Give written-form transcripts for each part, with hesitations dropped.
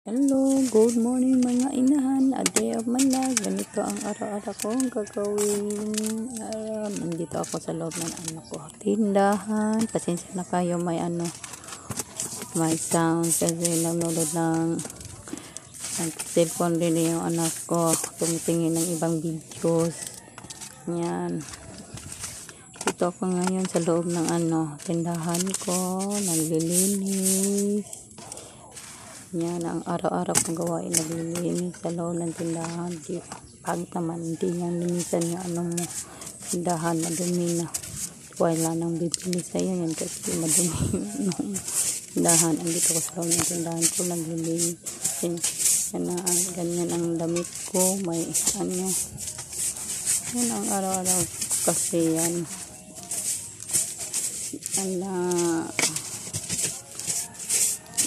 Hello, good morning mga inahan. A day of my life. Ganito ang araw-araw kong gagawin. Nandito ako sa loob ng tindahan. Pasensya na kayo, may sound kasi nanonood ng cellphone rin yung anak ko. Tumitingin ng ibang videos. Yan. Dito ako ngayon sa loob ng tindahan ko. Naglilinis. Yan ang araw-araw kong gawain, naglilinis sa loob ng tindahan. Pagod naman, hindi niya linisan yung tindahan, madumi na. Wala nang bibili sa'yo yan kasi madumi yung tindahan. Andito ko sa loob ng tindahan ko, naglilinis. Yan ganyan ang damit ko, may yan ang araw-araw kasi yan.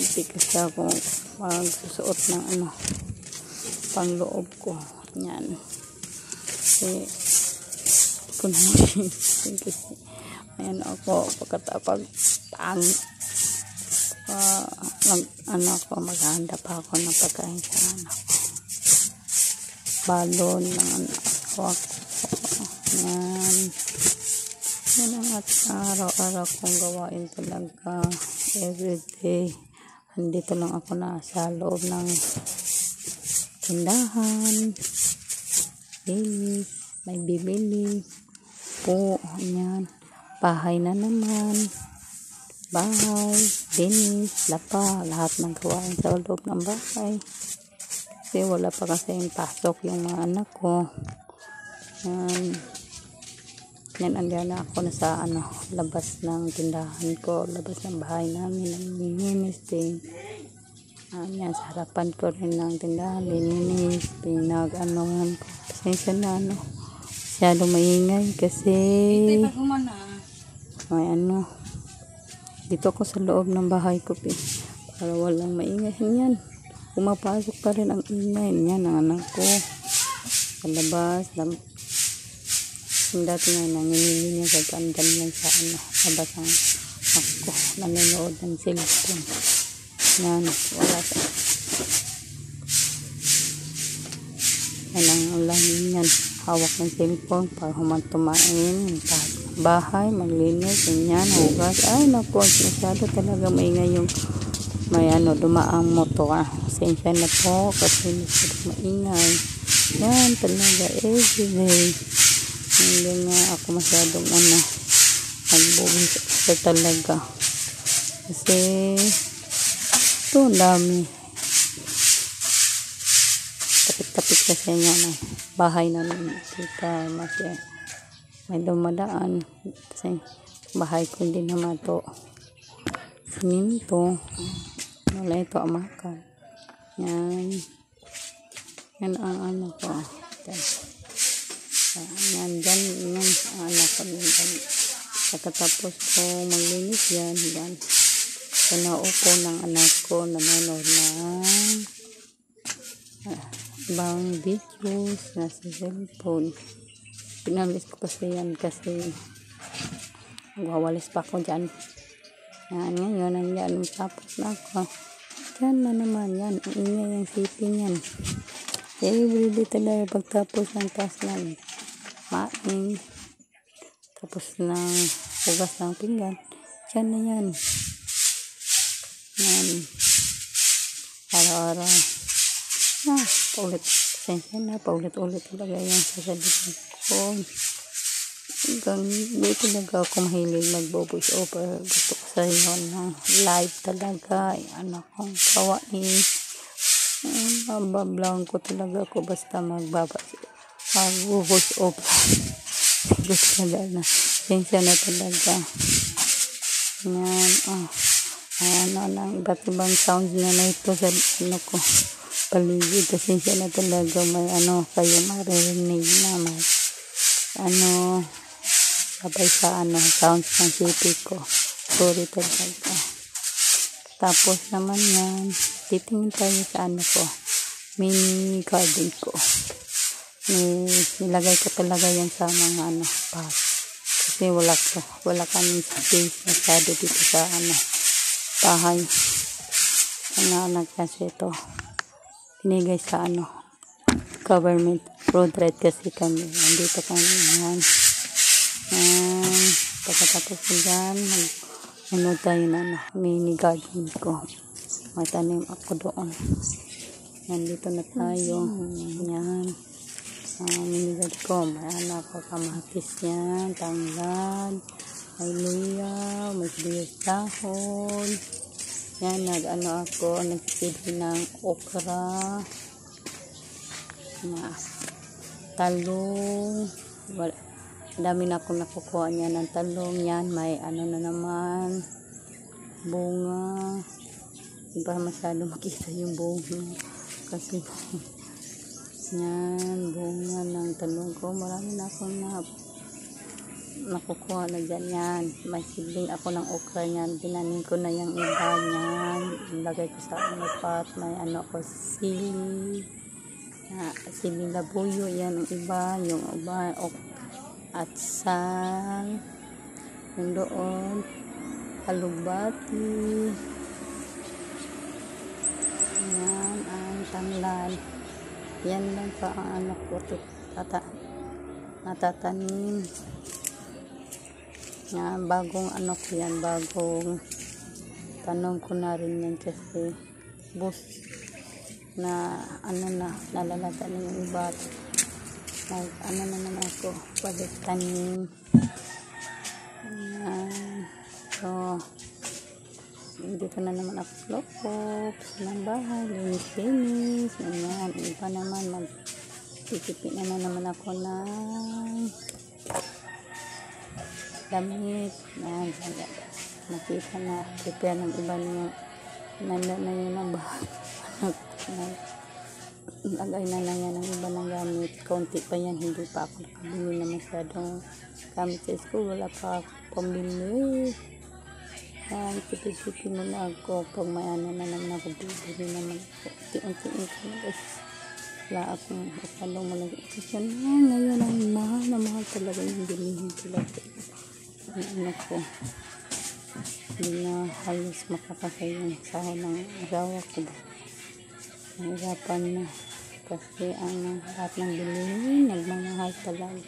Hindi kasi ako magsusuot ng pangloob ko. Yan. Kasi kasi ayan ako pagkatapag maghahanda pa ako ng pagkain sa anak ko. Balon ng anak ko. Yan. Yan ang araw-araw kong gawain talaga. Everyday. Andito lang ako na sa loob ng tindahan. Linis. May bibili. Po. Yan. Bahay na naman. Bahay. Linis. Lapa. Lahat ng gawain sa loob ng bahay. Kasi wala pa kasi yung pasok yung mga anak ko. Yan. Yan, andiyan na ako na sa labas ng tindahan ko, labas ng bahay namin, naglilinis din. Yan, sa harapan ko rin ng tindahan, lininis, pinag-anuhan ko. Pasensya na, masyado maingay kasi may dito ako sa loob ng bahay ko, para walang maingay. Yan, pumapasok pa rin ang ingay. Yan, ang anak ko, sa labas, yung dati nga nanginili niya sa ganyan sa labas ang ako nanonood ng cellphone. Yan, wala sa yan ang ulan yan, hawak ng cellphone para humantumain bahay, maglinis, yan, hugas. Ay naku, masyado talaga maingay yung may dumaang motor. Pasensya na po kasi masyado maingay. Yan talaga everyday. Hindi nga ako masyadong nagbubis sa talaga kasi ito ang dami tapit-tapit kasi nga na bahay namin dito, may dumadaan kasi bahay ko hindi naman to siminto, wala ito amakan. Yan ang ko yan ang anak ko yan. Pagkatapos ko maglinis yan naupo ng anak ko, nanonood ng ibang videos nasa cellphone. Pinalis ko kasi yan kasi magwawalis pa ako dyan. Yan, ngayon nandiyan, tapos na ako dyan na naman. Yan, ang ingay yung sipin yan. Everyday talaga pagtapos ng task namin, maing tapos ng hugas ng pinggan, dyan na yan. Yan, araw-araw paulit-ulit talaga yan sa sarili ko. Hanggang di talaga ako mahilig mag-voice over. Gusto ko sa inyo ng live talaga. Anak kong kawain. Bablang ko talaga ako basta mag-voice over. Gusto talaga na. Sensya na talaga. Yan. Ayan iba't ibang sounds na ito sa ko. Paligid. Sensya na talaga may kayo maririnig na may sabay sa sounds ng city ko. Sorry talaga. Tapos naman yan, titingin tayo sa ko, mini garden ko. Nilagay ko talaga yan sa mga pot. Kasi wala kaming space masyado dito sa bahay. Ang anak kasi ito. binigay sa government road ride kasi kami. Andito kami yan. Pagkatapos ko dyan, ano tayo mini garden ko. May tanim ako doon. Nandito na tayo. Yan. Mini garden ko. May anak ko kamatis yan. Tanglad. May luya. May sibuyas dahon. Yan. Ako. Nagpili ng okra. Talong. Dami na akong nakukuha niya ng talong. Yan. May na naman. Bunga. Iba masyado makita yung bunga. Kasi yan, bunga ng talong ko. Marami na akong nakukuha na dyan yan. May sibling ako ng okra yan. Dinanin ko na yung iba yan. Ilagay ko sa pot. May ako sili. Siling labuyo yan. Yung iba at sal. Yung doon. Alugbati. Yan ang tanglad. Yan lang pa ang anak ko natatanim. Yan, bagong ko yan, bagong tanom ko na rin yan kasi nalalata na yung iba. Na naman ako, balik tanim. Yan. So, dito na naman ako loob ng bahay, linis. Ganyan. Iba naman, magtitipid na naman ako ng damit. Yan. Nakita na, prepare ng iba niyo. Nanda na yun ang bahay. Lagay na yan ng iba ng gamit. Kaunti pa yan, hindi pa ako nakabili na masyadong gamit sa school. Wala pa pambili. Yan, tipid-tipid muna ako. Pag may na naman ako, bibili naman ako. Unti-unti ko na guys. Wala akong masyadong malagi. Kasi ngayon ang mahal na mahal talaga yung bilihin talaga. Ko. Hindi na halos makakasay yung sahod ng asawa ko. Nahirapan na. Kasi ang lahat ng bilihin, nagmamahal talaga.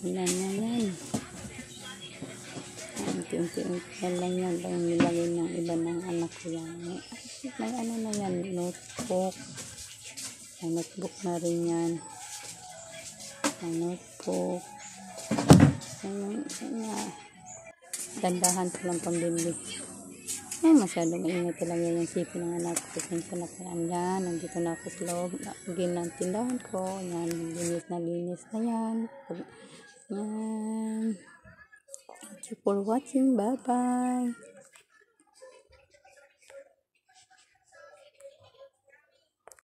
Wala na yan. Unti-unti lang yan. Lang nilagay ng iba ng anak ko yan. May na yan. Notebook. May notebook na rin yan. May notebook. Dandahan ko lang pambili. Masyadong maingat talaga yung sipi ng anak ko. Pasensya na kaya yan. Nandito na ako sa loob. Again ng tindahan ko. Yan. Linis na yan. Yan. Thank you for watching. Bye-bye.